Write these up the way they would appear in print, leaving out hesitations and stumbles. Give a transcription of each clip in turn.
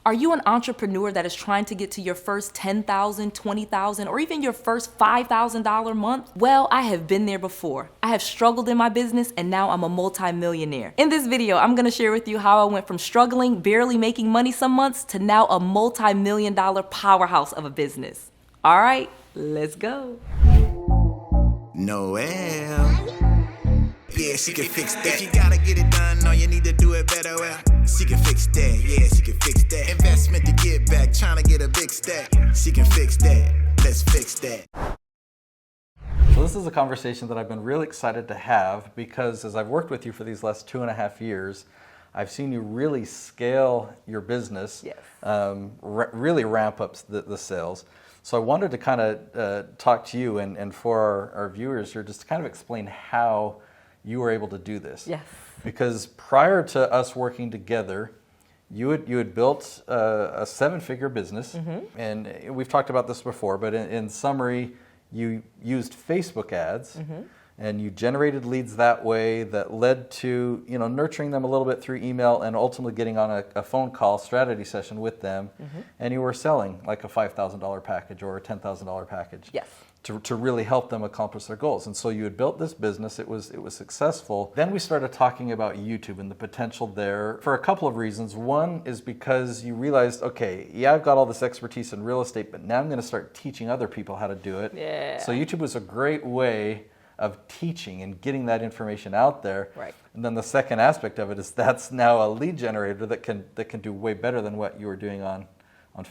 Are you an entrepreneur that is trying to get to your first $10,000, $20,000, or even your first $5,000 month? Well, I have been there before. I have struggled in my business and now I'm a multi-millionaire. In this video, I'm gonna share with you how I went from struggling, barely making money some months, to now a multi-million-dollar powerhouse of a business. All right, let's go. Noel. Yeah, she can fix that. If you gotta get it done, no, you need to do it better. Well, she can fix that. Yeah, she can fix that. Investment to get back, trying to get a big stack. She can fix that. Let's fix that. So this is a conversation that I've been really excited to have because as I've worked with you for these last 2.5 years, I've seen you really scale your business, Yes. Really ramp up the sales. So I wanted to kind of talk to you and for our viewers here, just to kind of explain how you were able to do this. Yes. Because prior to us working together, you had built a 7-figure business, and we've talked about this before, but in summary, you used Facebook ads, and you generated leads that way that led to nurturing them a little bit through email and ultimately getting on a phone call strategy session with them, and you were selling like a $5,000 package or a $10,000 package. Yes. To really help them accomplish their goals. And so you had built this business, it was successful. Then we started talking about YouTube and the potential there for a couple of reasons. One is because you realized, okay, yeah, I've got all this expertise in real estate, but now I'm gonna start teaching other people how to do it. Yeah. So YouTube was a great way of teaching and getting that information out there. Right. And then the second aspect of it is that's now a lead generator that can do way better than what you were doing on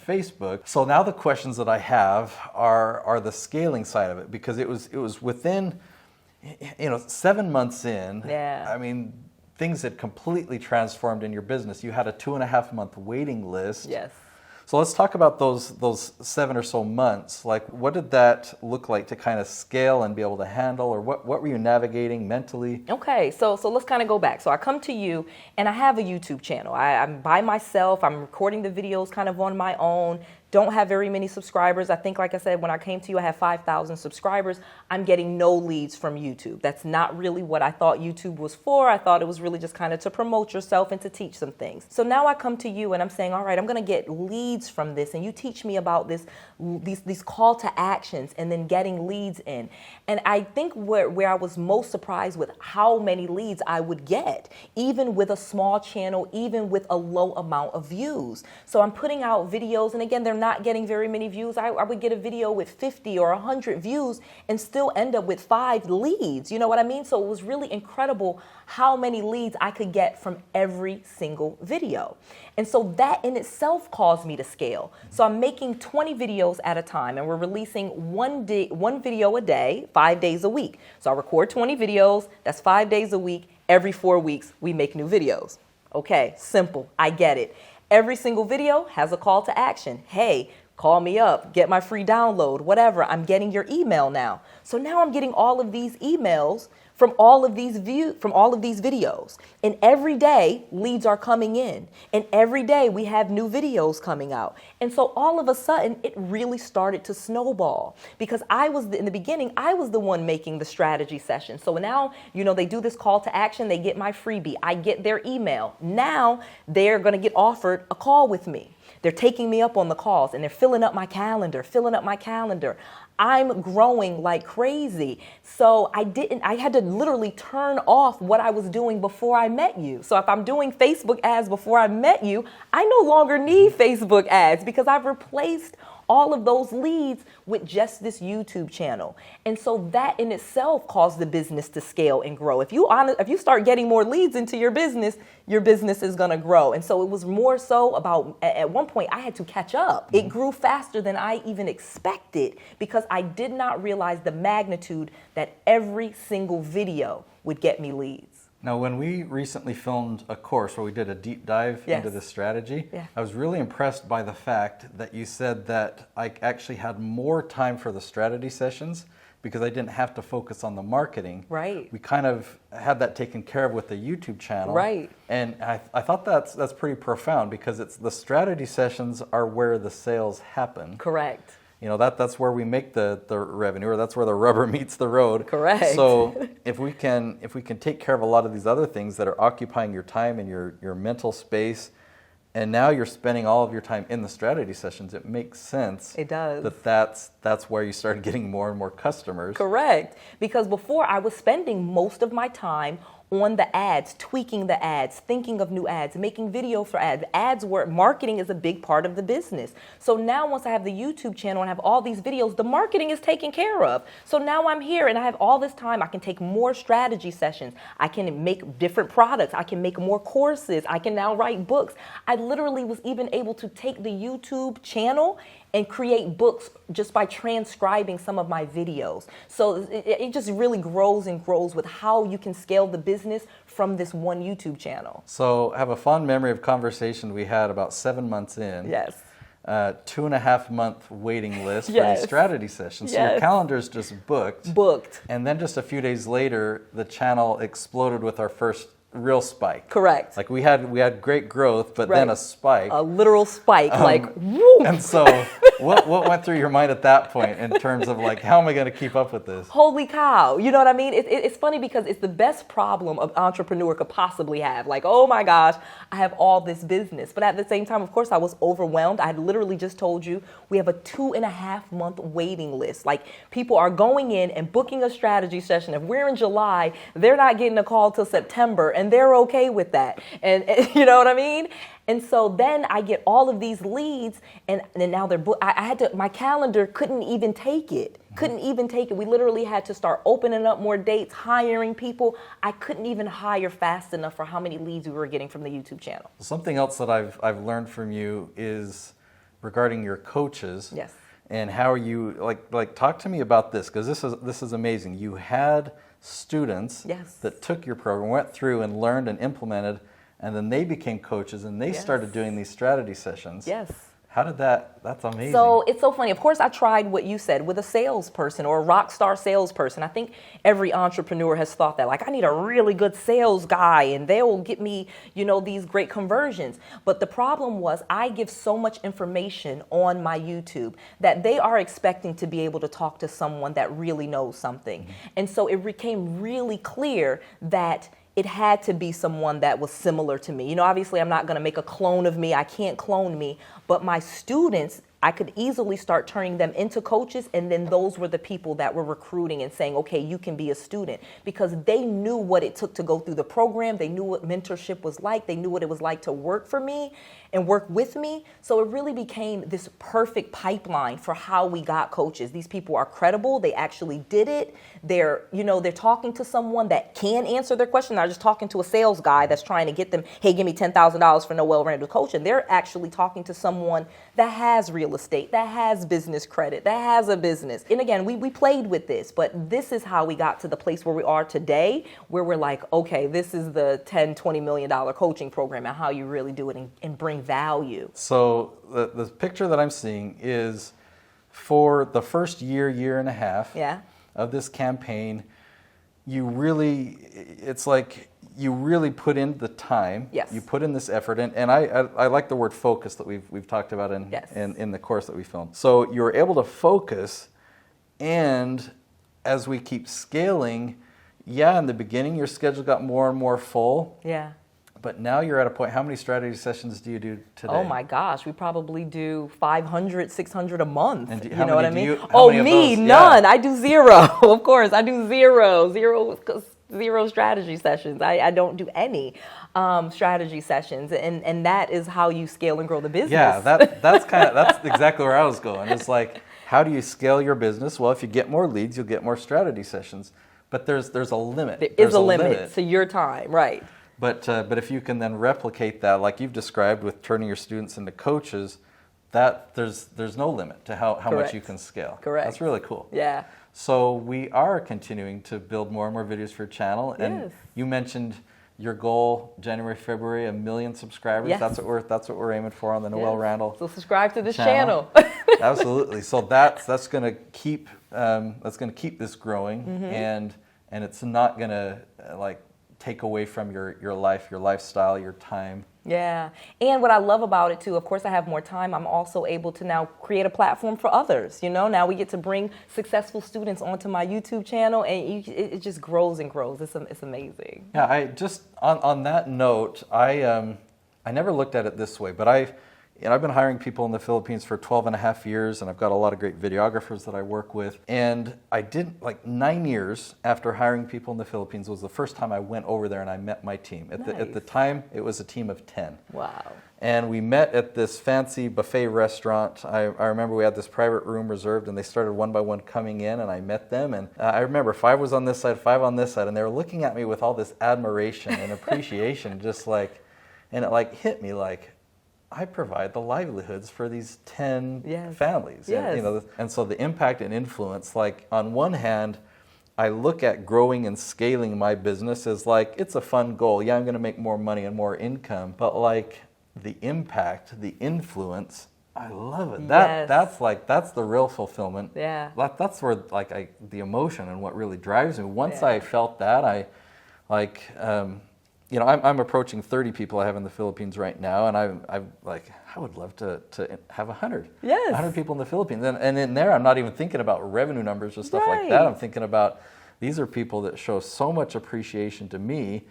Facebook. So now the questions that I have are the scaling side of it, because it was within 7 months in. Yeah. I mean, things had completely transformed in your business. You had a 2.5-month waiting list. Yes. So let's talk about those 7 or so months. Like, what did that look like to kind of scale and be able to handle, or what were you navigating mentally? Okay, so let's kind of go back. So I come to you and I have a YouTube channel. I'm by myself. I'm recording the videos kind of on my own. Don't have very many subscribers. I think, like I said, when I came to you, I had 5,000 subscribers. I'm getting no leads from YouTube. That's not really what I thought YouTube was for. I thought it was really just kind of to promote yourself and to teach some things. So now I come to you and I'm saying, all right, I'm going to get leads from this. And you teach me about these call to actions and then getting leads in. And I think where I was most surprised with how many leads I would get, even with a small channel, even with a low amount of views. So I'm putting out videos, and again, they're not getting very many views. I would get a video with 50 or 100 views and still end up with 5 leads. You know what I mean? So it was really incredible how many leads I could get from every single video. And so that in itself caused me to scale. So I'm making 20 videos at a time, and we're releasing one video a day, 5 days a week. So I record 20 videos, that's 5 days a week. Every 4 weeks, we make new videos. Okay, simple, I get it. Every single video has a call to action. Hey, call me up, get my free download, whatever. I'm getting your email now. So now I'm getting all of these emails from all of these videos. And every day leads are coming in. And every day we have new videos coming out. And so all of a sudden it really started to snowball, because in the beginning, I was the one making the strategy session. So now, they do this call to action, they get my freebie, I get their email. Now they're going to get offered a call with me. They're taking me up on the calls and they're filling up my calendar. I'm growing like crazy. So I had to literally turn off what I was doing before I met you. So if I'm doing Facebook ads before I met you, I no longer need Facebook ads because I've replaced all of those leads with just this YouTube channel. And so that in itself caused the business to scale and grow. If you start getting more leads into your business is going to grow. And so it was more so about, at one point I had to catch up. It grew faster than I even expected because I did not realize the magnitude that every single video would get me leads. Now, when we recently filmed a course where we did a deep dive into this strategy, I was really impressed by the fact that you said that I actually had more time for the strategy sessions because I didn't have to focus on the marketing. Right. We kind of had that taken care of with the YouTube channel. Right. And I thought that's pretty profound because the strategy sessions are where the sales happen. Correct. That's where we make the revenue, or that's where the rubber meets the road. Correct. So if we can take care of a lot of these other things that are occupying your time and your mental space, and now you're spending all of your time in the strategy sessions, it makes sense. It does. That's where you started getting more and more customers. Correct. Because before I was spending most of my time on the ads, tweaking the ads, thinking of new ads, making video for ads. Ads were, marketing is a big part of the business. So now once I have the YouTube channel and have all these videos, the marketing is taken care of. So now I'm here and I have all this time. I can take more strategy sessions. I can make different products. I can make more courses. I can now write books. I literally was even able to take the YouTube channel and create books just by transcribing some of my videos. So it just really grows and grows with how you can scale the business from this one YouTube channel. So I have a fond memory of conversation we had about 7 months in. Yes. 2.5 month waiting list for Yes. these strategy sessions. So Yes. your calendar's just booked. Booked. And then just a few days later, the channel exploded with our first real spike. Correct. Like we had great growth, but then Right. a spike. A literal spike, like, woo! And so what went through your mind at that point in terms of like, how am I going to keep up with this? Holy cow. You know what I mean? It's funny because it's the best problem an entrepreneur could possibly have. Like, oh my gosh, I have all this business. But at the same time, of course, I was overwhelmed. I had literally just told you we have a 2.5 month waiting list. Like, people are going in and booking a strategy session. If we're in July, they're not getting a call till September, and they're okay with that. And you know what I mean? And so then I get all of these leads, and now they're I had to, my calendar couldn't even take it. Couldn't even take it. We literally had to start opening up more dates, hiring people. I couldn't even hire fast enough for how many leads we were getting from the YouTube channel. Something else that I've learned from you is regarding your coaches. Yes. And how are you like talk to me about this, because this is amazing. You had students Yes. that took your program, went through and learned and implemented, and then they became coaches and they Yes. started doing these strategy sessions. Yes. How did that's amazing. So it's so funny. Of course, I tried what you said with a salesperson or a rock star salesperson. I think every entrepreneur has thought that, like, I need a really good sales guy and they will get me, these great conversions. But the problem was I give so much information on my YouTube that they are expecting to be able to talk to someone that really knows something. And so it became really clear that it had to be someone that was similar to me. Obviously, I'm not going to make a clone of me. I can't clone me. But my students, I could easily start turning them into coaches, and then those were the people that were recruiting and saying, okay, you can be a student, because they knew what it took to go through the program. They knew what mentorship was like. They knew what it was like to work for me and work with me. So it really became this perfect pipeline for how we got coaches. These people are credible. They actually did it. They're talking to someone that can answer their question. They're not just talking to a sales guy that's trying to get them, hey, give me $10,000 for no well-rounded coaching. They're actually talking to someone that has real estate, that has business credit, that has a business. And again, we played with this, but this is how we got to the place where we are today, where we're like, okay, this is the $10, $20 million coaching program and how you really do it and bring value. So the picture that I'm seeing is for the first year and a half of this campaign, you really put in the time. Yes. You put in this effort, and I like the word focus that we've talked about in the course that we filmed. So you're able to focus, and as we keep scaling, in the beginning your schedule got more and more full. Yeah. But now you're at a point, how many strategy sessions do you do today? Oh my gosh, we probably do 500, 600 a month. And You know what I mean? how many of Me, those? none. I do zero. Of course, I do zero strategy sessions. I don't do any strategy sessions, and that is how you scale and grow the business. Yeah, that's exactly where I was going. It's like, how do you scale your business? Well, if you get more leads, you'll get more strategy sessions. But there's a limit. There's a limit to your time, right? But if you can then replicate that, like you've described with turning your students into coaches, that there's no limit to how much you can scale. Correct. That's really cool. Yeah. So we are continuing to build more and more videos for your channel. And Yes. you mentioned your goal, January, February, 1 million subscribers. Yes. That's what we're aiming for on the Noel Randall. So subscribe to this channel. Absolutely. So that's going to keep this growing, and it's not going to take away from your life, your lifestyle, your time. Yeah. And what I love about it too, of course I have more time, I'm also able to now create a platform for others. Now we get to bring successful students onto my YouTube channel, and it just grows and grows. It's amazing. Yeah, I just on that note, I never looked at it this way, but I've been hiring people in the Philippines for 12 and a half years, and I've got a lot of great videographers that I work with. And I did, like 9 years after hiring people in the Philippines was the first time I went over there and I met my team. At the time, it was a team of 10. Wow. And we met at this fancy buffet restaurant. I remember we had this private room reserved, and they started one by one coming in, and I met them. And I remember 5 was on this side, 5 on this side, and they were looking at me with all this admiration and appreciation, just like, and it like hit me like, I provide the livelihoods for these 10 families. Yes. And, and so the impact and influence, like on one hand, I look at growing and scaling my business as like, it's a fun goal. Yeah, I'm going to make more money and more income, but like, the impact, the influence, I love it. That's the real fulfillment. Yeah. That's where the emotion and what really drives me. Once I felt that, I'm approaching 30 people I have in the Philippines right now, and I would love to have 100. Yes. 100 people in the Philippines. And in there, I'm not even thinking about revenue numbers or stuff like that. I'm thinking about, these are people that show so much appreciation to me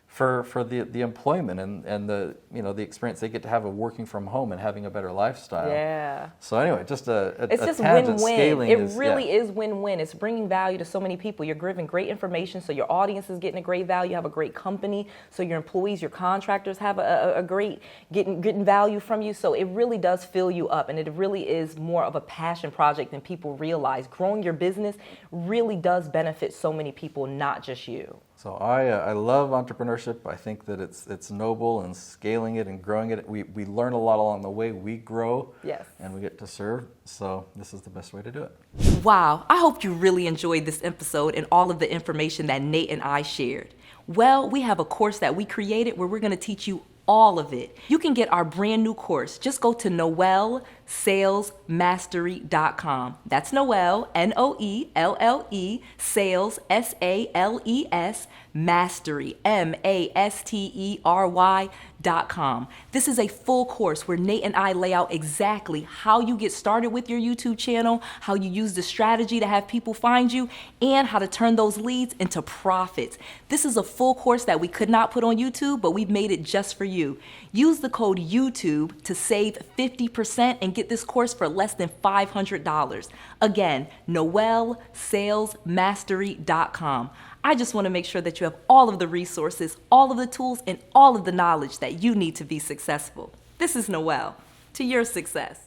for the employment and the the experience they get to have of working from home and having a better lifestyle. Yeah. So anyway, just it's a just tangent. win-win. Scaling it really is win-win. It's bringing value to so many people. You're giving great information, so your audience is getting a great value. You have a great company, so your employees, your contractors have a great getting value from you. So it really does fill you up, and it really is more of a passion project than people realize. Growing your business really does benefit so many people, not just you. So I love entrepreneurship. I think that it's noble, and scaling it and growing it. We learn a lot along the way. We grow, and we get to serve. So this is the best way to do it. Wow, I hope you really enjoyed this episode and all of the information that Nate and I shared. Well, we have a course that we created where we're going to teach you all of it. You can get our brand new course. Just go to noelsalesmastery.com. That's Noelle, Noelle, sales, SALES, mastery, MASTERY.com. This is a full course where Nate and I lay out exactly how you get started with your YouTube channel, how you use the strategy to have people find you, and how to turn those leads into profits. This is a full course that we could not put on YouTube, but we've made it just for you. Use the code YouTube to save 50% and get this course for less than $500. Again, noelsalesmastery.com. I just want to make sure that you have all of the resources, all of the tools, and all of the knowledge that you need to be successful. This is Noelle. To your success.